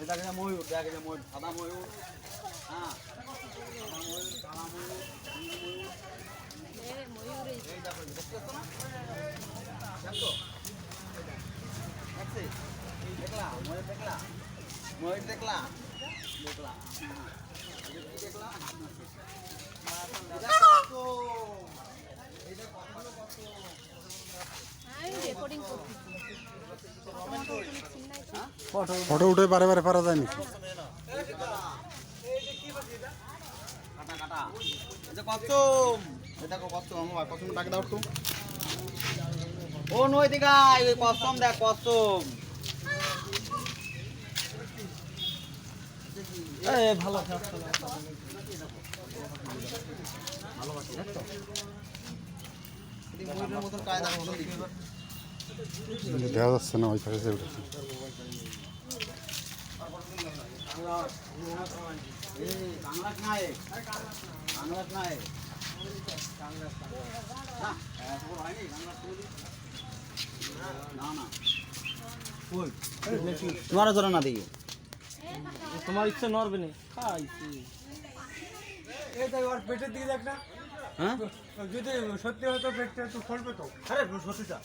এটা কি ময়ূর, দেখ এই যে ময়ূর, সাদা ময়ূর, হ্যাঁ সাদা ময়ূর, কালা ময়ূর, ময়ূর, এই দেখো দেখতে পাচ্ছ না? দেখো দেখছি, দেখলা ময়ূর, দেখলা ময়ূর, দেখলা দেখলা দেখলা ফটো উঠে বারে বারে পারা যায় নাকি? কাটা কাটা এটা কসম, এটা কসম, আমার কসম টাকা দাও তো। ও নই দিগা এই কসম দেখ, কসম এই ভালো খেলছো, ভালোবাসি দেখছো এই ময়ূরের মতন কায়দা কসম দিচ্ছি। দেখা যাচ্ছে না ওই পাশে উঠেছে। বাংলাদেশ নাই, বাংলাদেশ নাই, না না তোমার ধরে না দিকে তোমার ইচ্ছা নড়বে না খাইছি পেটের দিকে দেখ না। হ্যাঁ যদি সত্যি হতো পেটটা একটু ফলবে তো। আরে সত্যিটা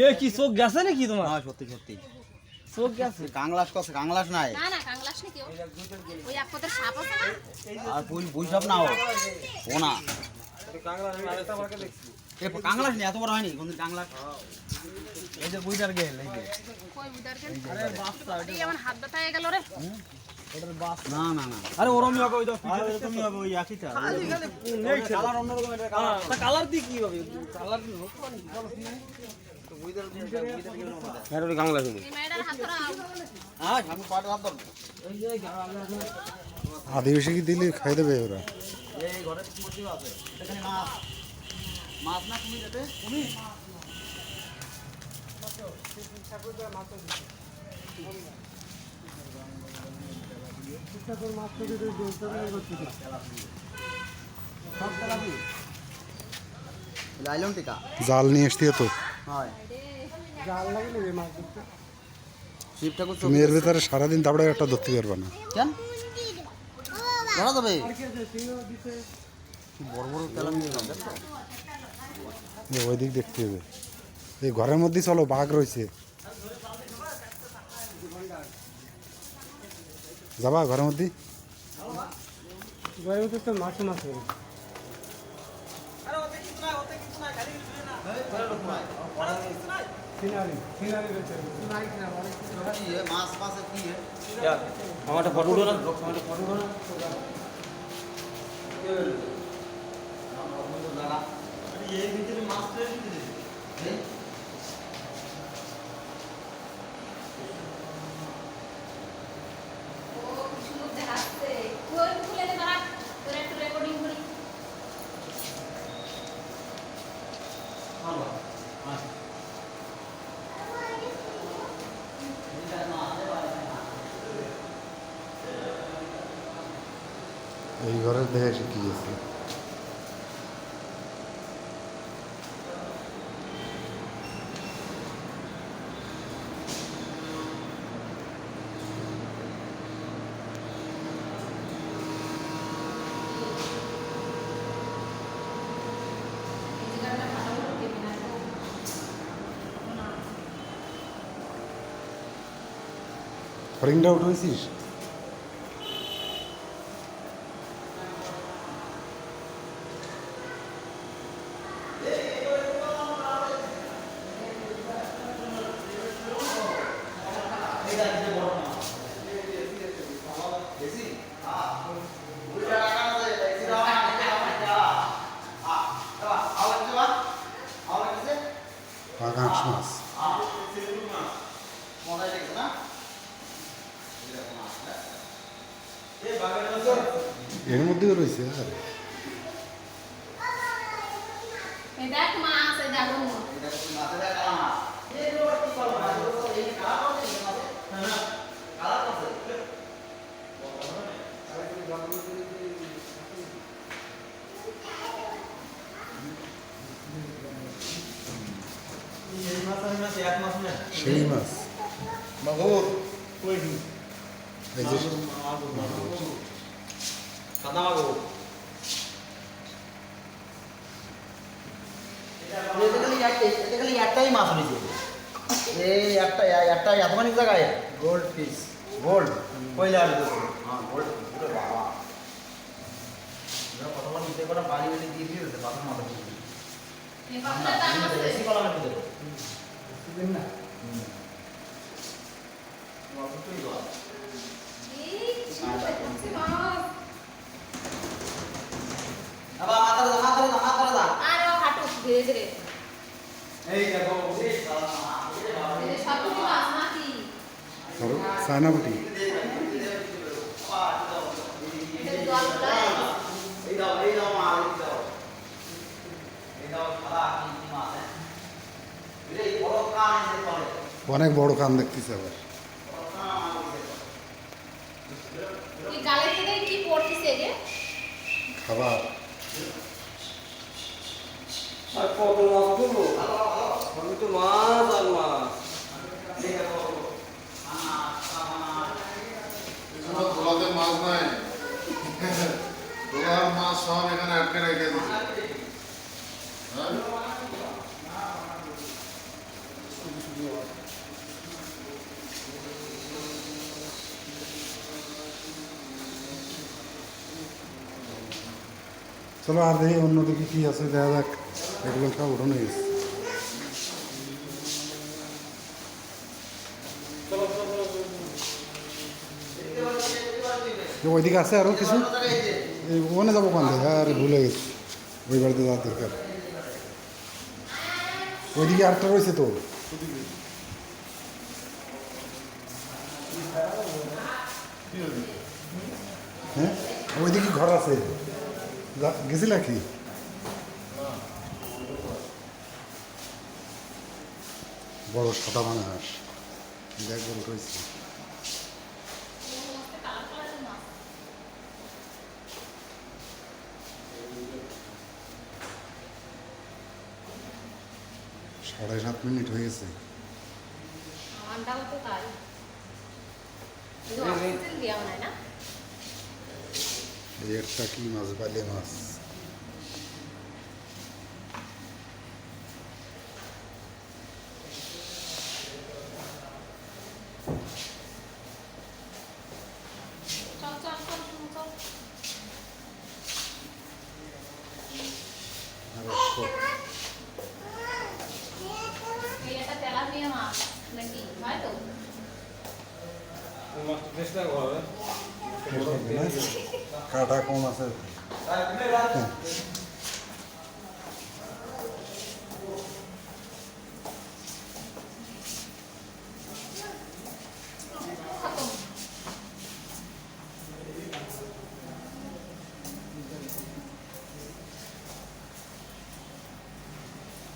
এ কি চোখ গেছে নাকি তোমার? হ্যাঁ সত্যি সত্যি চোখ গেছে। কাংলাস কছে, কাংলাস নাই না না কাংলাস নাকি ওই এক পদের সাপ আছে না আর বুই সব না ও না এ কাংলাস নেই, এত বড় হয়নি কোনদিন কাংলাস। এই যে বুইটার গেল, এই যে কই বুদার গেল এই আমার হাত ব্যথা হয়ে গেল রে না না না আরে ওরমই হবে ওই দাও। তুমি হবে ওই একইটা কালার অন্যরকম, এটা কালার কালার দি কি হবে? কালার দি বুইটার বুইটার গেল না এর ওই গাংলা শুনি। এই মেয়েটার হাত ধরা হ্যাঁ আমি পাটা হাত ধরব। আদিবাসী কি দিলে খাই দেবে ওরা? এই ঘরে মুরগি আছে, এখানে মাছ, মাছ না তুমি যেতে তুমি লাইলন টিকা জাল নিয়ে আসতে তো। হয় জাল লাগে না মাছ ধরতে। শিব ঠাকুর তুমি এর ভিতরে সারাদিন তারপরে একটা ধরতে পারবে না। কেন ধরা যাবে? বড় বড় তেলা নিয়ে যাবে ওই দিক দেখতে হবে। এই ঘরের মধ্যেই চলো, বাঘ রয়েছে। যাবা ঘরের মধ্যে? ঘরের ভিতরে তো মাছ মাছ হবে। সিনারি সিনারি রয়েছে। মাছ মাছ কি আমারটা ফটো উঠো না, আমারটা ফটো উঠো না। এই ভিতরে মাছ হাসছে কোন খুলে দে বাবা তোর একটু রেকর্ডিং করি এই ঘরের দেখে শিখে গেছে। হরিংটা উঠেছিস? পাঙাশ মাছ। এর মধ্যেও রয়েছে। আর এই দেখ মাছ এই দেখো সেই মাছ মাগুর এই যে কাদা মাগুর এটা খালি একটাই মাছ রয়েছে এই একটাই এত অনেক জায়গায় গোল্ড পিস গোল্ড পয়লা আর হ্যাঁ গোল্ড পুরো বাবা কত বড় নিতে করে বাড়ি বাড়ি দিয়ে দিয়েছে বাবার মাথা দিয়ে এই পাখনা দাম আছে বেশি কলা কেটে দেবো দিন না অল্পই দাও এই চিন্তা করছি মাছ আবার মাথারে দাও আর ও হাঁটু ধীরে ধীরে এই দেখো এই সবগুলো মাছ নাকি ধরো সায়নাবুটি এটা জল যায় এই দাও মা এই দাও খালা কি মাছ এই বড় কান এসে পড়ে অনেক বড় কান দেখতেছে আবার এই গালে থেকে কি পড়তিছে রে খাবার আর কত মাছ ধরবো আমি তো মাছ আর মাছ এখানে তোলাতে মাছ নাই তোলার মাছ সব এখানে আটকে রেখে দিচ্ছে হ্যাঁ চলো আর দেখি অন্যদিকে কি আছে দেখা যাক এগুলো সব উঠানো গেছে ওইদিকে আছে আরো কিছু এই ওখানে যাবো কান থেকে আর ভুলে গেছি ওই বাড়িতে যাওয়ার দরকার ওইদিকে আরেকটা রয়েছে তো হ্যাঁ ওইদিকে ঘর আছে গেছিলা কি বড় সাদা ভাঙা হাঁস দেখ বড় রয়েছে সাড়ে 7 মিনিট হয়ে গেছে আন্ডাও তো তাই এটা অক্সিজেন দেওয়া হয় না এই একটা কি মাছ বালে মাছ চল চল চল চল আর একটা এটা তেলাপিয়া মাছ নাকি হয় তো মাছটা চেষ্টা করবে কাটা কম আছে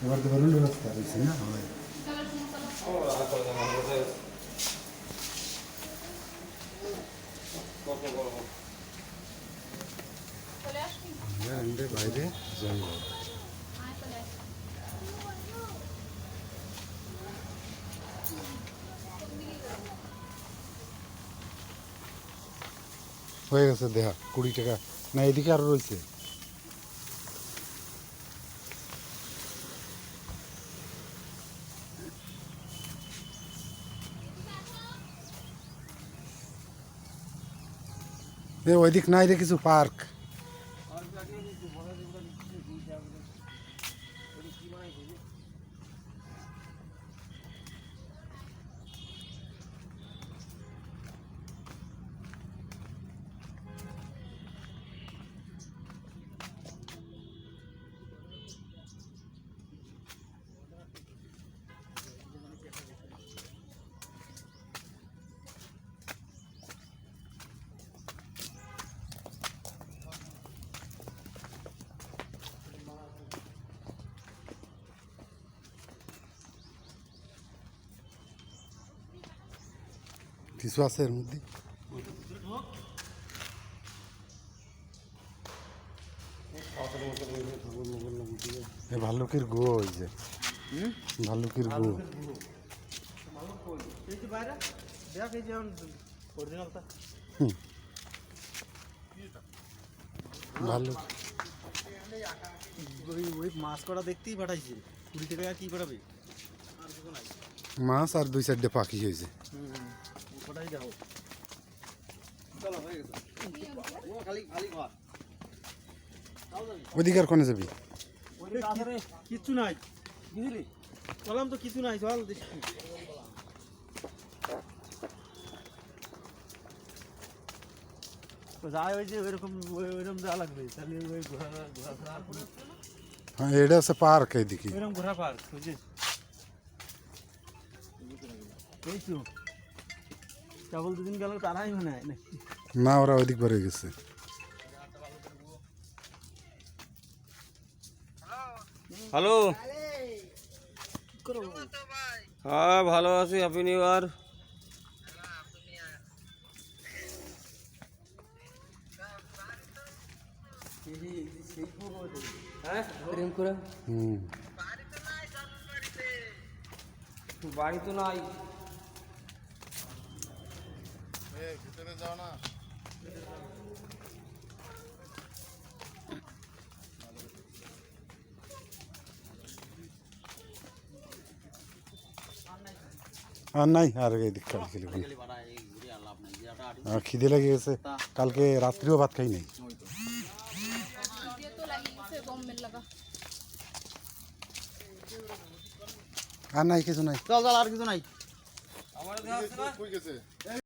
এবার তো বেলুন রাস্তা রয়েছে না হয় চলো চলো কত বড় চলে আসবি আমরা বাইরে জঙ্গল আয় চলে আসবি হয়ে গেছে দেখা 20 টাকা না এদিকে আরো রয়েছে ওইদিক নাই রে কিছু পার্ক কিছু আছে এর মধ্যে ভাল্লুকের গো ওই যে ভাল্লুকের গো এই যে বাইরে দেখ এই যে অরিজিনালটা ভালো ওই মাছ কটা দেখতেই পাঠাইছে 20 টাকা কি পাঠাবে আর কিছু নাই মাছ আর 2-4টে পাখি হয়েছে ওটাই দেখো চলো হয়ে গেছে ও খালি খালি ঘর ওইদিকে আর কোনে যাবি কিচ্ছু নাই বুঝলি বললাম তো কিছু নাই চল দেখি যায় ওই যে ওইরকম ওইরকম যা লাগবে তাহলে ওই ঘোরা ঘোরা আর কোনো হ্যাঁ এটা হচ্ছে পার্ক এইদিকে ওইরকম ঘোরা পার্ক বুঝছিস এই তো কেবল দুদিন গেল তারাই মনে হয় না না ওরা ওইদিক বেড়ে গেছে হ্যালো হ্যাঁ ভালো আছি হ্যাপি নিউ ইয়ার হ্যাঁ প্রেম করে হুম বাড়ি তো নাই ভিতরে যাও না আর নাই আর এইদিক কাল খেলে আর খিদে লেগে গেছে কালকে রাত্রিও ভাত খাই নাই ये तो लगी उसे बम मिल लगा আর নাই কিছু নাই চল চল আর কিছু নাই আমার দেওয়া আছে না কই গেছে